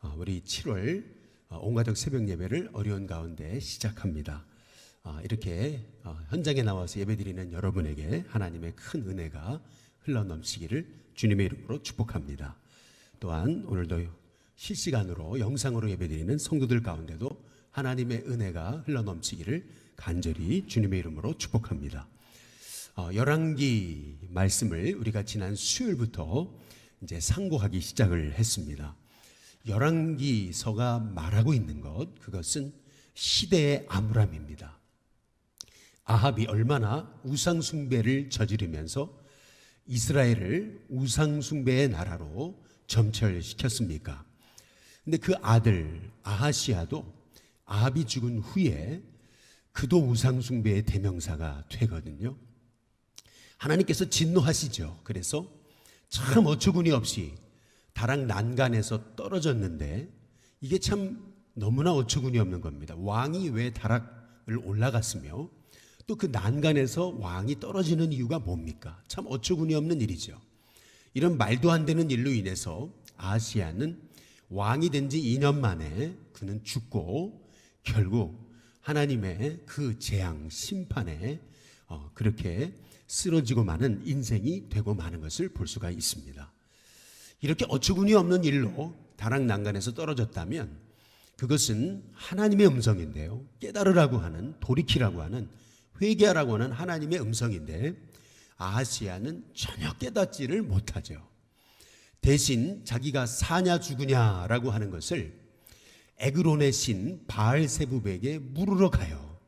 우리 7월 온가족 새벽 예배를 어려운 가운데 시작합니다. 이렇게 현장에 나와서 예배드리는 여러분에게 하나님의 큰 은혜가 흘러넘치기를 주님의 이름으로 축복합니다. 또한 오늘도 실시간으로 영상으로 예배드리는 성도들 가운데도 하나님의 은혜가 흘러넘치기를 간절히 주님의 이름으로 축복합니다. 열왕기 말씀을 우리가 지난 수요일부터 이제 상고하기 시작을 했습니다. 열왕기서가 말하고 있는 그것은 시대의 암울함입니다. 아합이 얼마나 우상숭배를 저지르면서 이스라엘을 우상숭배의 나라로 점철시켰습니까? 근데 그 아들 아하시아도 아합이 죽은 후에 그도 우상숭배의 대명사가 되거든요. 하나님께서 진노하시죠. 그래서 참 어처구니 없이 다락 난간에서 떨어졌는데 이게 참 너무나 어처구니 없는 겁니다. 왕이 왜 다락을 올라갔으며 또 그 난간에서 왕이 떨어지는 이유가 뭡니까? 참 어처구니 없는 일이죠. 이런 말도 안 되는 일로 인해서 아하시아는 왕이 된 지 2년 만에 그는 죽고 결국 하나님의 그 재앙 심판에 그렇게 쓰러지고 마는 인생이 되고 마는 것을 볼 수가 있습니다. 이렇게 어처구니 없는 일로 다락 난간에서 떨어졌다면 그것은 하나님의 음성인데요. 깨달으라고 하는, 돌이키라고 하는, 회개하라고 하는 하나님의 음성인데 아하시아는 전혀 깨닫지를 못하죠. 대신 자기가 사냐 죽으냐라고 하는 것을 에그론의 신 바알세붑에게 물으러 가요.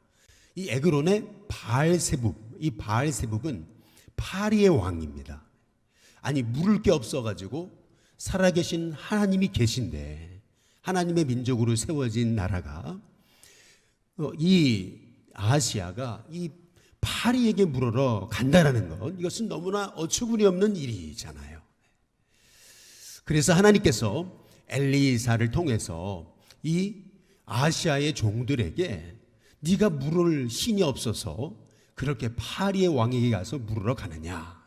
이 에그론의 바알세붑, 이 바알세붑은 파리의 왕입니다. 아니 물을 게 없어가지고 살아계신 하나님이 계신데 하나님의 민족으로 세워진 나라가 이 아하시아가 이 파리에게 물으러 간다라는 것, 이것은 너무나 어처구니 없는 일이잖아요. 그래서 하나님께서 엘리사를 통해서 이 아하시아의 종들에게 네가 물을 신이 없어서 그렇게 파리의 왕에게 가서 물으러 가느냐,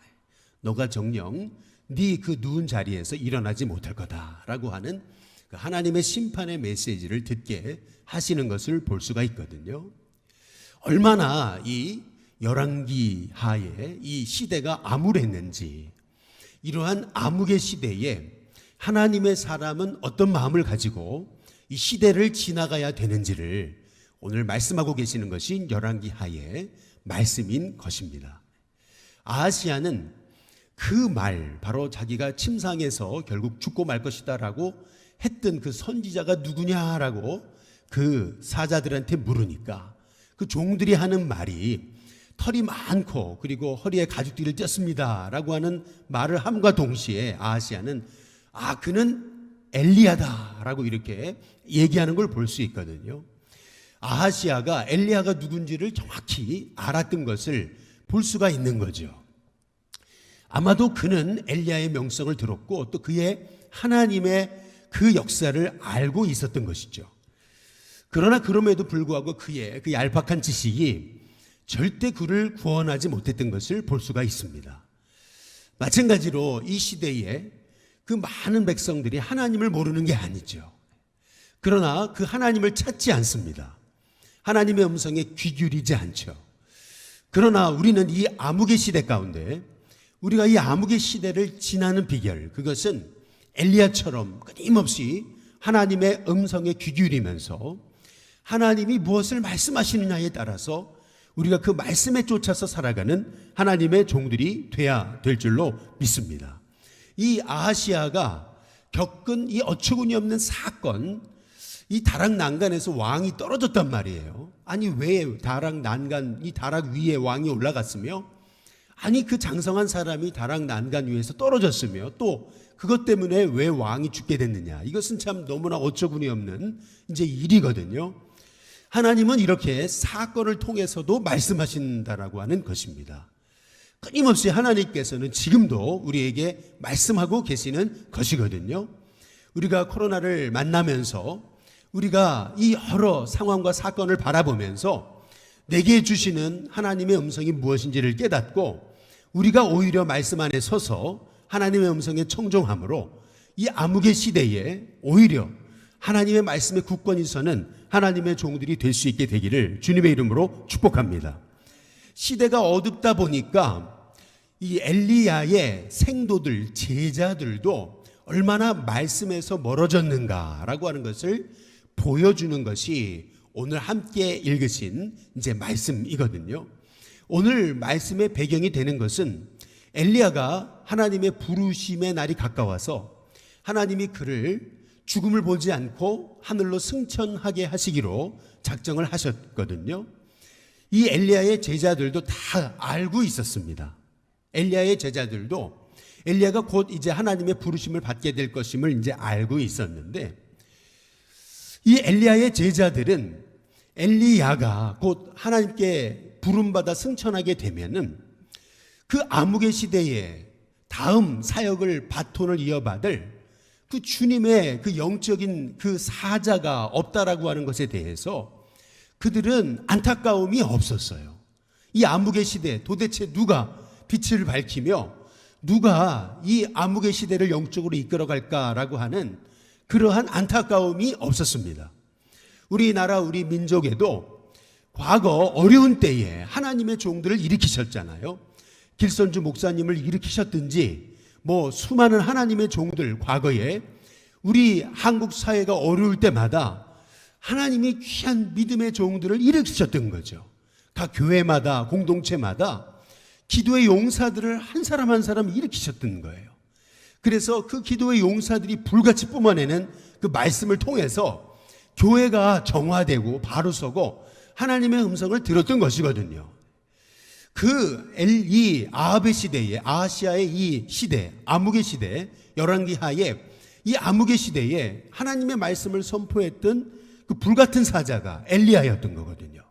너가 정녕 네 그 누운 자리에서 일어나지 못할 거다라고 하는 그 하나님의 심판의 메시지를 듣게 하시는 것을 볼 수가 있거든요. 얼마나 이 열왕기 하에 이 시대가 암울했는지, 이러한 암흑의 시대에 하나님의 사람은 어떤 마음을 가지고 이 시대를 지나가야 되는지를 오늘 말씀하고 계시는 것이 열왕기 하의 말씀인 것입니다. 아하시아는 그 말, 바로 자기가 침상에서 결국 죽고 말 것이다 라고 했던 그 선지자가 누구냐라고 그 사자들한테 물으니까 그 종들이 하는 말이 털이 많고 그리고 허리에 가죽띠를 쪘습니다 라고 하는 말을 함과 동시에 아하시아는 그는 엘리야다 라고 이렇게 얘기하는 걸 볼 수 있거든요. 아하시아가 엘리야가 누군지를 정확히 알았던 것을 볼 수가 있는 거죠. 아마도 그는 엘리야의 명성을 들었고 또 그의 하나님의 그 역사를 알고 있었던 것이죠. 그러나 그럼에도 불구하고 그의 그 얄팍한 지식이 절대 그를 구원하지 못했던 것을 볼 수가 있습니다. 마찬가지로 이 시대에 그 많은 백성들이 하나님을 모르는 게 아니죠. 그러나 그 하나님을 찾지 않습니다. 하나님의 음성에 귀 기울이지 않죠. 그러나 우리는 이 암흑의 시대 가운데 우리가 이 암흑의 시대를 지나는 비결, 그것은 엘리야처럼 끊임없이 하나님의 음성에 귀 기울이면서 하나님이 무엇을 말씀하시느냐에 따라서 우리가 그 말씀에 쫓아서 살아가는 하나님의 종들이 돼야 될 줄로 믿습니다. 이 아하시아가 겪은 이 어처구니 없는 사건, 이 다락 난간에서 왕이 떨어졌단 말이에요. 아니 왜 다락 난간, 이 다락 위에 왕이 올라갔으며, 아니 그 장성한 사람이 다락 난간 위에서 떨어졌으며 또 그것 때문에 왜 왕이 죽게 됐느냐, 이것은 참 너무나 어처구니 없는 이제 일이거든요. 하나님은 이렇게 사건을 통해서도 말씀하신다라고 하는 것입니다. 끊임없이 하나님께서는 지금도 우리에게 말씀하고 계시는 것이거든요. 우리가 코로나를 만나면서 우리가 이 여러 상황과 사건을 바라보면서 내게 주시는 하나님의 음성이 무엇인지를 깨닫고 우리가 오히려 말씀 안에 서서 하나님의 음성에 청종함으로 이 암흑의 시대에 오히려 하나님의 말씀에 굳건히 서는 하나님의 종들이 될 수 있게 되기를 주님의 이름으로 축복합니다. 시대가 어둡다 보니까 이 엘리야의 생도들, 제자들도 얼마나 말씀에서 멀어졌는가라고 하는 것을 보여주는 것이 오늘 함께 읽으신 이제 말씀이거든요. 오늘 말씀의 배경이 되는 것은 엘리야가 하나님의 부르심의 날이 가까워서 하나님이 그를 죽음을 보지 않고 하늘로 승천하게 하시기로 작정을 하셨거든요. 이 엘리야의 제자들도 다 알고 있었습니다. 엘리야의 제자들도 엘리야가 곧 이제 하나님의 부르심을 받게 될 것임을 이제 알고 있었는데, 이 엘리야의 제자들은 엘리야가 곧 하나님께 부름받아 승천하게 되면은 그 암흑의 시대에 다음 사역을 바톤을 이어받을 그 주님의 그 영적인 그 사자가 없다라고 하는 것에 대해서 그들은 안타까움이 없었어요. 이 암흑의 시대 도대체 누가 빛을 밝히며 누가 이 암흑의 시대를 영적으로 이끌어갈까라고 하는 그러한 안타까움이 없었습니다. 우리나라 우리 민족에도 과거 어려운 때에 하나님의 종들을 일으키셨잖아요. 길선주 목사님을 일으키셨든지 뭐 수많은 하나님의 종들, 과거에 우리 한국 사회가 어려울 때마다 하나님이 귀한 믿음의 종들을 일으키셨던 거죠. 각 교회마다 공동체마다 기도의 용사들을 한 사람 한 사람 일으키셨던 거예요. 그래서 그 기도의 용사들이 불같이 뿜어내는 그 말씀을 통해서 교회가 정화되고 바로 서고 하나님의 음성을 들었던 것이거든요. 이 아합의 시대에, 아시아의 이 시대, 암흑의 시대, 열왕기 하에 이 암흑의 시대에 하나님의 말씀을 선포했던 그 불같은 사자가 엘리야였던 거거든요.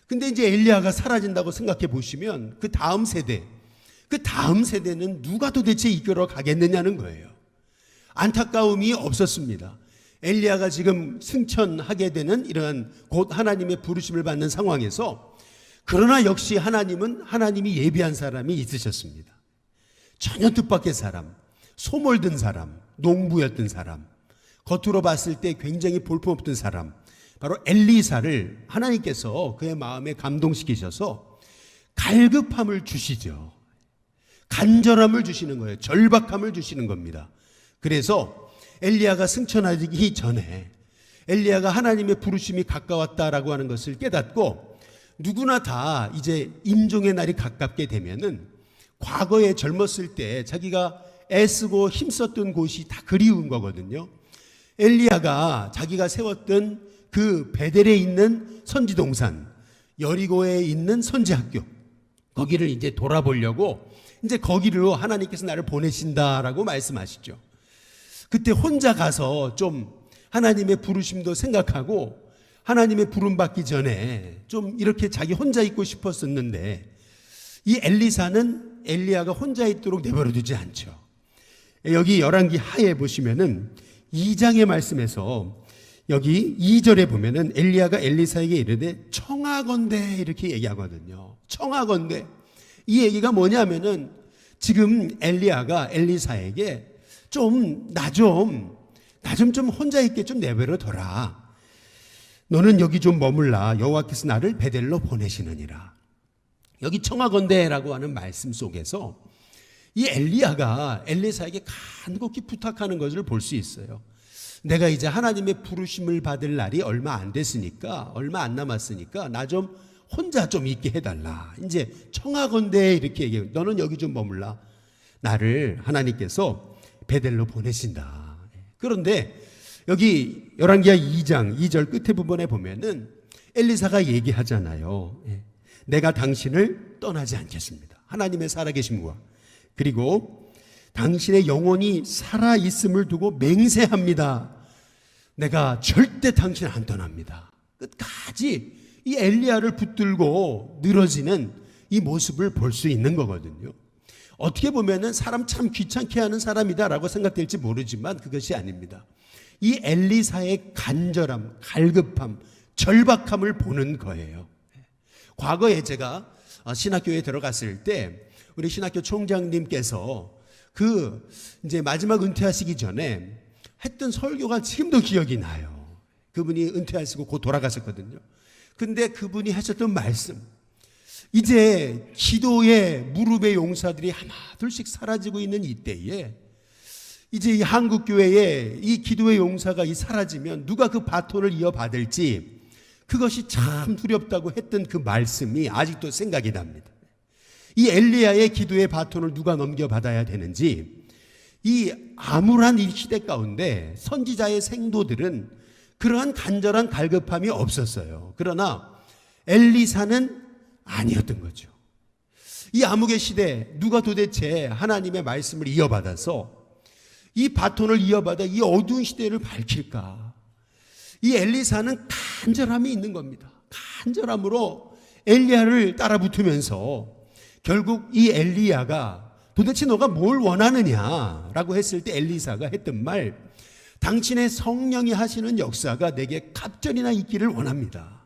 근데 이제 엘리야가 사라진다고 생각해 보시면 그 다음 세대는 누가 도대체 이끌어 가겠느냐는 거예요. 안타까움이 없었습니다. 엘리야가 지금 승천하게 되는 이러한 곧 하나님의 부르심을 받는 상황에서, 그러나 역시 하나님이 예비한 사람이 있으셨습니다. 전혀 뜻밖의 사람, 소몰든 사람, 농부였던 사람, 겉으로 봤을 때 굉장히 볼품없던 사람, 바로 엘리사를 하나님께서 그의 마음에 감동시키셔서 갈급함을 주시죠. 간절함을 주시는 거예요. 절박함을 주시는 겁니다. 그래서 엘리야가 승천하기 전에 엘리야가 하나님의 부르심이 가까웠다라고 하는 것을 깨닫고, 누구나 다 이제 임종의 날이 가깝게 되면은 과거에 젊었을 때 자기가 애쓰고 힘썼던 곳이 다 그리운 거거든요. 엘리야가 자기가 세웠던 그 베델에 있는 선지동산, 여리고에 있는 선지학교, 거기를 이제 돌아보려고 이제 거기로 하나님께서 나를 보내신다라고 말씀하시죠. 그때 혼자 가서 좀 하나님의 부르심도 생각하고 하나님의 부름 받기 전에 좀 이렇게 자기 혼자 있고 싶었었는데, 이 엘리사는 엘리야가 혼자 있도록 내버려 두지 않죠. 여기 열왕기 하에 보시면은 2장의 말씀에서 여기 2절에 보면은 엘리야가 엘리사에게 이르되 청하건대 이렇게 얘기하거든요. 청하건대. 이 얘기가 뭐냐면은 지금 엘리야가 엘리사에게 나 좀 혼자 있게 좀 내버려 둬라. 너는 여기 좀 머물라. 여호와께서 나를 베델로 보내시느니라. 여기 청하건대라고 하는 말씀 속에서 이 엘리야가 엘리사에게 간곡히 부탁하는 것을 볼 수 있어요. 내가 이제 하나님의 부르심을 받을 날이 얼마 안 남았으니까 나 좀 혼자 좀 있게 해달라. 이제 청하건대 이렇게 얘기해요. 너는 여기 좀 머물라. 나를 하나님께서 베델로 보내신다. 그런데 여기 열왕기하 2장 2절 끝에 부분에 보면은 엘리사가 얘기하잖아요. 내가 당신을 떠나지 않겠습니다. 하나님의 살아계심과 그리고 당신의 영혼이 살아있음을 두고 맹세합니다. 내가 절대 당신 안 떠납니다. 끝까지 이 엘리야를 붙들고 늘어지는 이 모습을 볼 수 있는 거거든요. 어떻게 보면은 사람 참 귀찮게 하는 사람이다라고 생각될지 모르지만 그것이 아닙니다. 이 엘리사의 간절함, 갈급함, 절박함을 보는 거예요. 과거에 제가 신학교에 들어갔을 때 우리 신학교 총장님께서 이제 마지막 은퇴하시기 전에 했던 설교가 지금도 기억이 나요. 그분이 은퇴하시고 곧 돌아가셨거든요. 근데 그분이 하셨던 말씀, 이제 기도의 무릎의 용사들이 하나 둘씩 사라지고 있는 이때에 이제 이 한국교회에 이 기도의 용사가 사라지면 누가 그 바톤을 이어받을지 그것이 참 두렵다고 했던 그 말씀이 아직도 생각이 납니다. 이 엘리야의 기도의 바톤을 누가 넘겨받아야 되는지, 이 암울한 이 시대 가운데 선지자의 생도들은 그러한 간절한 갈급함이 없었어요. 그러나 엘리사는 아니었던 거죠. 이 암흑의 시대 누가 도대체 하나님의 말씀을 이어받아서 이 바톤을 이어받아 이 어두운 시대를 밝힐까? 이 엘리사는 간절함이 있는 겁니다. 간절함으로 엘리야를 따라 붙으면서 결국 이 엘리야가 도대체 너가 뭘 원하느냐라고 했을 때 엘리사가 했던 말, 당신의 성령이 하시는 역사가 내게 갑절이나 있기를 원합니다.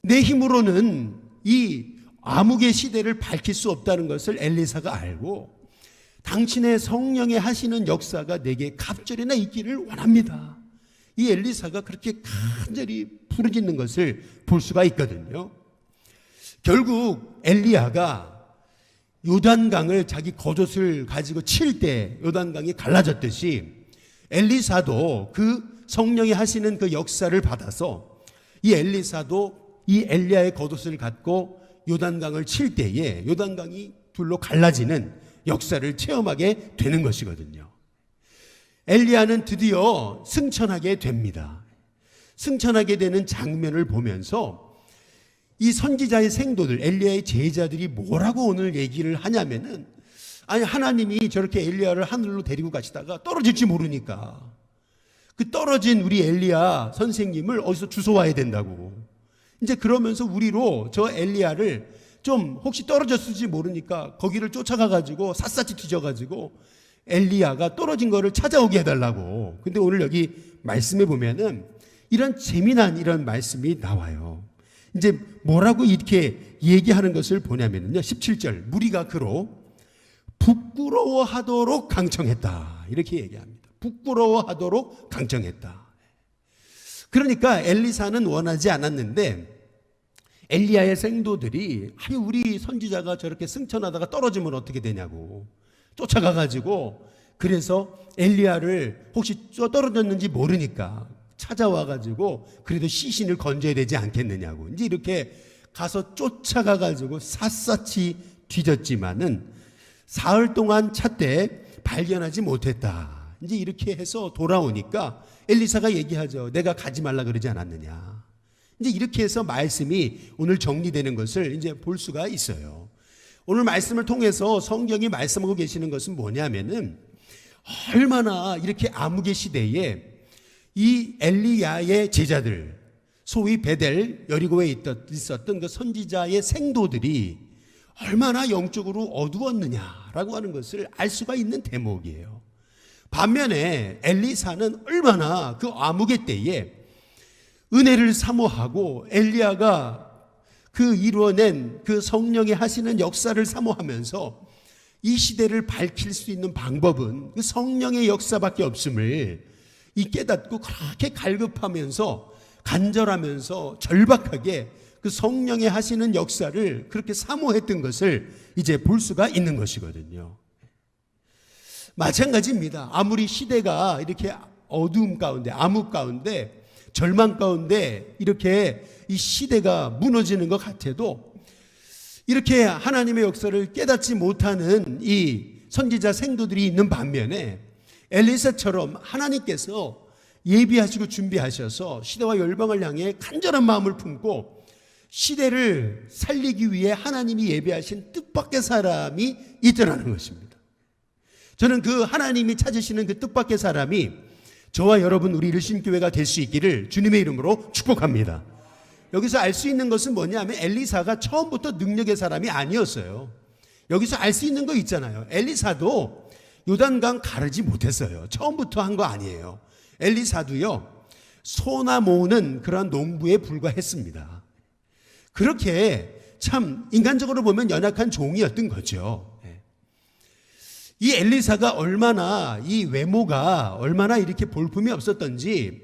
내 힘으로는 이 암흑의 시대를 밝힐 수 없다는 것을 엘리사가 알고 당신의 성령이 하시는 역사가 내게 갑절이나 있기를 원합니다. 이 엘리사가 그렇게 간절히 부르짖는 것을 볼 수가 있거든요. 결국 엘리야가 요단강을 자기 겉옷을 가지고 칠 때 요단강이 갈라졌듯이 엘리사도 그 성령이 하시는 그 역사를 받아서 이 엘리사도 이 엘리야의 겉옷을 갖고 요단강을 칠 때에 요단강이 둘로 갈라지는 역사를 체험하게 되는 것이거든요. 엘리야는 드디어 승천하게 됩니다. 승천하게 되는 장면을 보면서 이 선지자의 생도들, 엘리야의 제자들이 뭐라고 오늘 얘기를 하냐면은, 아니 하나님이 저렇게 엘리야를 하늘로 데리고 가시다가 떨어질지 모르니까 그 떨어진 우리 엘리야 선생님을 어디서 주워와야 된다고. 이제 그러면서 우리로 저 엘리야를 좀 혹시 떨어졌을지 모르니까 거기를 쫓아가가지고 샅샅이 뒤져가지고 엘리야가 떨어진 거를 찾아오게 해달라고. 근데 오늘 여기 말씀에 보면은 이런 재미난 이런 말씀이 나와요. 이제 뭐라고 이렇게 얘기하는 것을 보냐면요, 17절 무리가 그로 부끄러워하도록 강청했다 이렇게 얘기합니다. 부끄러워하도록 강청했다. 그러니까 엘리사는 원하지 않았는데 엘리야의 생도들이 아니 우리 선지자가 저렇게 승천하다가 떨어지면 어떻게 되냐고 쫓아가가지고, 그래서 엘리야를 혹시 떨어졌는지 모르니까 찾아와가지고 그래도 시신을 건져야 되지 않겠느냐고 이제 이렇게 가서 쫓아가가지고 샅샅이 뒤졌지만은 사흘 동안 찾되 발견하지 못했다. 이제 이렇게 해서 돌아오니까 엘리사가 얘기하죠. 내가 가지 말라 그러지 않았느냐. 이제 이렇게 해서 말씀이 오늘 정리되는 것을 이제 볼 수가 있어요. 오늘 말씀을 통해서 성경이 말씀하고 계시는 것은 뭐냐면은 얼마나 이렇게 암흑의 시대에 이 엘리야의 제자들, 소위 베델 여리고에 있었던 그 선지자의 생도들이 얼마나 영적으로 어두웠느냐라고 하는 것을 알 수가 있는 대목이에요. 반면에 엘리사는 얼마나 그 암흑의 때에 은혜를 사모하고 엘리야가 그 이루어낸 그 성령이 하시는 역사를 사모하면서 이 시대를 밝힐 수 있는 방법은 그 성령의 역사밖에 없음을 이 깨닫고 그렇게 갈급하면서 간절하면서 절박하게 그 성령의 하시는 역사를 그렇게 사모했던 것을 이제 볼 수가 있는 것이거든요. 마찬가지입니다. 아무리 시대가 이렇게 어두움 가운데, 암흑 가운데, 절망 가운데 이렇게 이 시대가 무너지는 것 같아도 이렇게 하나님의 역사를 깨닫지 못하는 이 선지자 생도들이 있는 반면에 엘리사처럼 하나님께서 예비하시고 준비하셔서 시대와 열방을 향해 간절한 마음을 품고 시대를 살리기 위해 하나님이 예비하신 뜻밖의 사람이 있더라는 것입니다. 저는 그 하나님이 찾으시는 그 뜻밖의 사람이 저와 여러분 우리 일심교회가 될 수 있기를 주님의 이름으로 축복합니다. 여기서 알 수 있는 것은 뭐냐면 엘리사가 처음부터 능력의 사람이 아니었어요. 여기서 알 수 있는 거 있잖아요. 엘리사도 요단강 가르지 못했어요. 처음부터 한 거 아니에요. 엘리사도요, 소나 모으는 그런 농부에 불과했습니다. 그렇게 참 인간적으로 보면 연약한 종이었던 거죠. 이 엘리사가 얼마나 이 외모가 얼마나 이렇게 볼품이 없었던지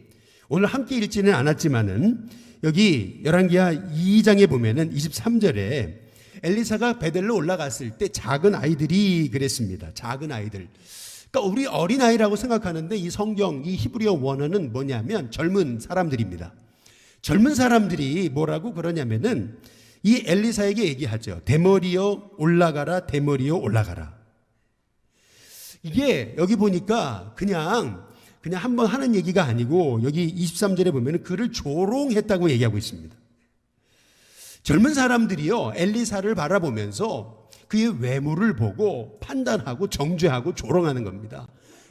오늘 함께 읽지는 않았지만은 여기 열왕기하 2장에 보면은 23절에 엘리사가 베델로 올라갔을 때 작은 아이들이 그랬습니다. 작은 아이들. 그러니까 우리 어린아이라고 생각하는데 이 성경, 이 히브리어 원어는 뭐냐면 젊은 사람들입니다. 젊은 사람들이 뭐라고 그러냐면은 이 엘리사에게 얘기하죠. 대머리여 올라가라, 대머리여 올라가라. 이게 여기 보니까 그냥 한번 하는 얘기가 아니고 여기 23절에 보면 그를 조롱했다고 얘기하고 있습니다. 젊은 사람들이요 엘리사를 바라보면서 그의 외모를 보고 판단하고 정죄하고 조롱하는 겁니다.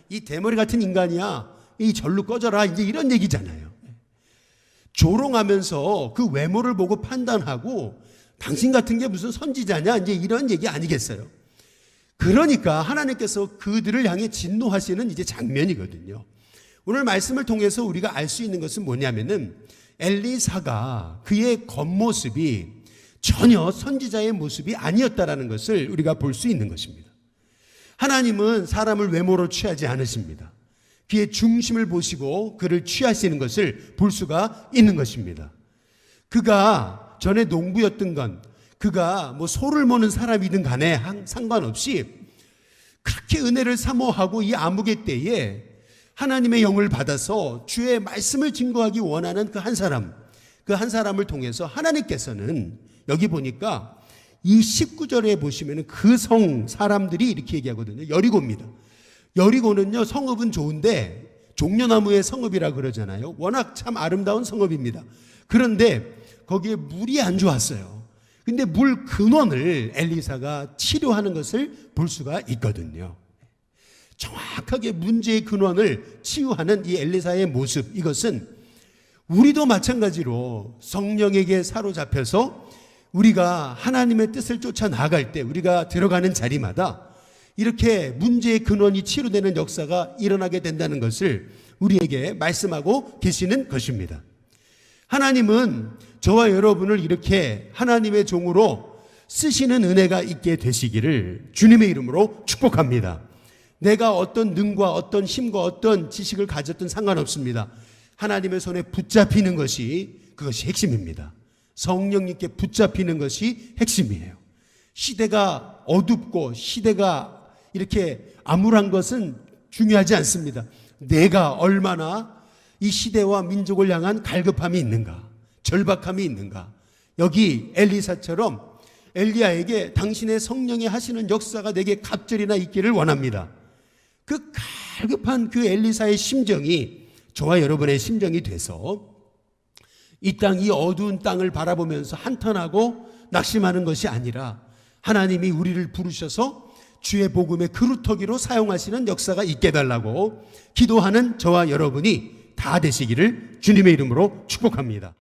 이 대머리 같은 인간이야, 이 절로 꺼져라, 이제 이런 얘기잖아요. 조롱하면서 그 외모를 보고 판단하고 당신 같은 게 무슨 선지자냐, 이제 이런 얘기 아니겠어요. 그러니까 하나님께서 그들을 향해 진노하시는 이제 장면이거든요. 오늘 말씀을 통해서 우리가 알 수 있는 것은 뭐냐면은 엘리사가 그의 겉모습이 전혀 선지자의 모습이 아니었다라는 것을 우리가 볼 수 있는 것입니다. 하나님은 사람을 외모로 취하지 않으십니다. 그의 중심을 보시고 그를 취하시는 것을 볼 수가 있는 것입니다. 그가 전에 농부였던 건, 그가 뭐 소를 모는 사람이든 간에 상관없이 그렇게 은혜를 사모하고 이 암흑의 때에 하나님의 영을 받아서 주의 말씀을 증거하기 원하는 그 한 사람을 통해서 하나님께서는 여기 보니까 이 19절에 보시면 그 성 사람들이 이렇게 얘기하거든요. 여리고입니다. 여리고는요 성읍은 좋은데 종려나무의 성읍이라 그러잖아요. 워낙 참 아름다운 성읍입니다. 그런데 거기에 물이 안 좋았어요. 근데 물 근원을 엘리사가 치료하는 것을 볼 수가 있거든요. 정확하게 문제의 근원을 치유하는 이 엘리사의 모습, 이것은 우리도 마찬가지로 성령에게 사로잡혀서 우리가 하나님의 뜻을 쫓아 나갈 때 우리가 들어가는 자리마다 이렇게 문제의 근원이 치유되는 역사가 일어나게 된다는 것을 우리에게 말씀하고 계시는 것입니다. 하나님은 저와 여러분을 이렇게 하나님의 종으로 쓰시는 은혜가 있게 되시기를 주님의 이름으로 축복합니다. 내가 어떤 능과 어떤 힘과 어떤 지식을 가졌든 상관없습니다. 하나님의 손에 붙잡히는 것이 그것이 핵심입니다. 성령님께 붙잡히는 것이 핵심이에요. 시대가 어둡고 시대가 이렇게 암울한 것은 중요하지 않습니다. 내가 얼마나 이 시대와 민족을 향한 갈급함이 있는가, 절박함이 있는가. 여기 엘리사처럼 엘리야에게 당신의 성령이 하시는 역사가 내게 갑절이나 있기를 원합니다. 그 갈급한 그 엘리사의 심정이 저와 여러분의 심정이 돼서 이 땅, 이 어두운 땅을 바라보면서 한탄하고 낙심하는 것이 아니라 하나님이 우리를 부르셔서 주의 복음의 그루터기로 사용하시는 역사가 있게 해달라고 기도하는 저와 여러분이 다 되시기를 주님의 이름으로 축복합니다.